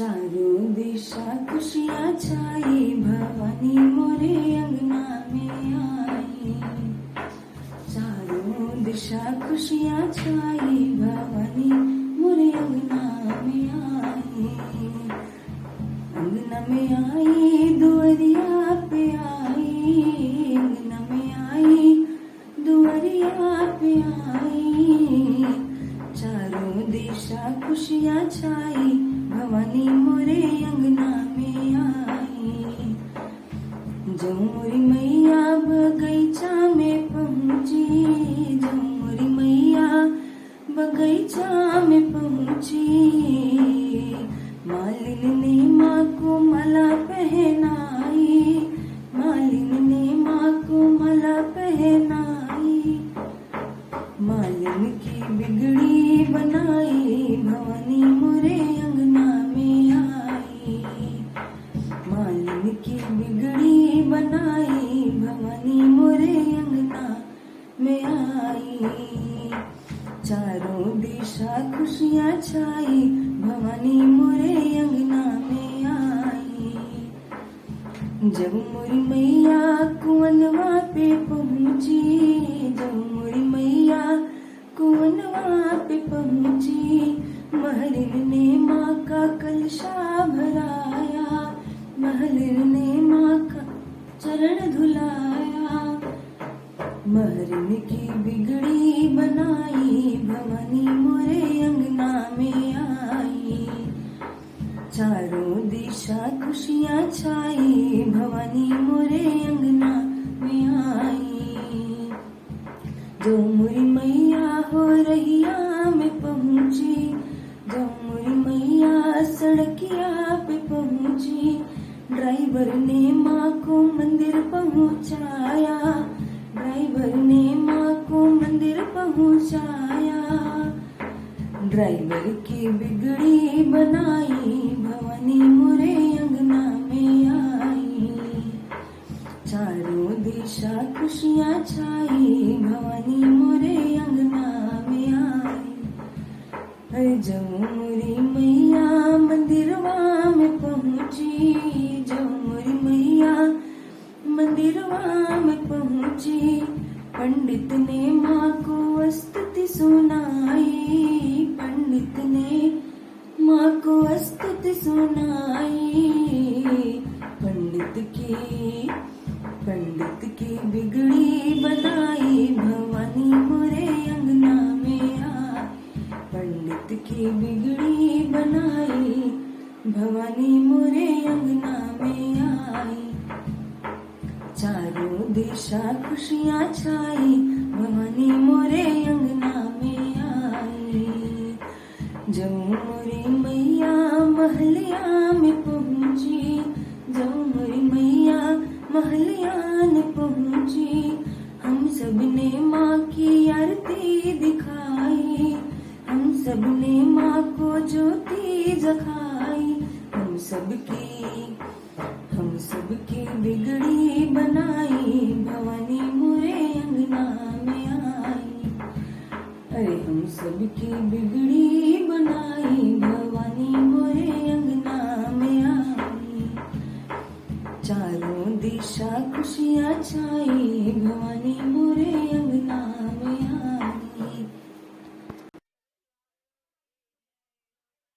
चारों दिशा खुशियाँ छाई, भवानी मोरे अंगना में आई। चारों दिशा खुशियाँ छाई, भवानी मोरे अंगना में आई। अंगना में आई, दुआरिया पे आई। अंगना में आई, दुआरिया पे आई। चारों दिशा खुशियाँ छाई, भवानी मोरे अंगना में आई। जो मोरी मैया बगीचा में पहुँची, जो मोरी मैया बगीचा में पहुँची। मालिन ने माँ को माला पहनाई, मालिन ने माँ को माला पहनाई। मालिन की बिगड़ी बनाई, भवानी मोरे अंगना में आई। मालिन की बिगड़ी बनाई, भवानी मोरे अंगना में आई। चारों दिशा खुशियाँ छाई, भवानी मोरे अंगना में आई। जब मोरी मैया कुंवनवा पे पहुँची, जब मोरी मैया कुंवनवा पे पहुँची। महलिन ने माँ का कलशा भराया, महलिन ने माँ का चरण धुलाया। महलिन की बिगड़ी बनाई, भवानी मोरे अंगना में आई। चारों दिशा खुशियाँ छाई, भवानी मोरे अंगना में आई। जो मोरी मैया हो रहिया में पहुँची, जो मोरी मैया सड़किया पे पहुँची। ड्राइवर ने माँ को मंदिर पहुँचाया, ड्राइवर ने माँ को मंदिर पहुँचाया। ड्राइवर की बिगड़ी बनाई, भवानी मोरे अंगना में आई। चारों दिशा खुशियाँ छाई, भवानी मोरे अंगना में आई। अरे जब मोरी मैया मंदिरवा में पहुँची, जब मोरी मैया मंदिरवा में पहुँची। पंडित ने माँ को स्तुति सुनाई, पंडित ने माँ को स्तुति सुनाई। पंडित की बिगड़ी बनाई, भवानी मोरे अंगना में आई। पंडित की बिगड़ी बनाई, भवानी मोरे अंगना में आई। चारों दिशा खुशियाँ छाई, भवानी मोरे अंगना में आई। जब मोरी मैया महलिया में पहुँची, जब मोरी मैया महलिया में पहुँची। हम सब ने माँ की आरती दिखाई, हम सब ने माँ को ज्योति जगाई। हम सबकी बिगड़ी बनाई, भवानी मोरे अंगना में आई। अरे हम सबकी बिगड़ी बनाई, भवानी मोरे अंगना में आई। चारों दिशा खुशियाँ छाई,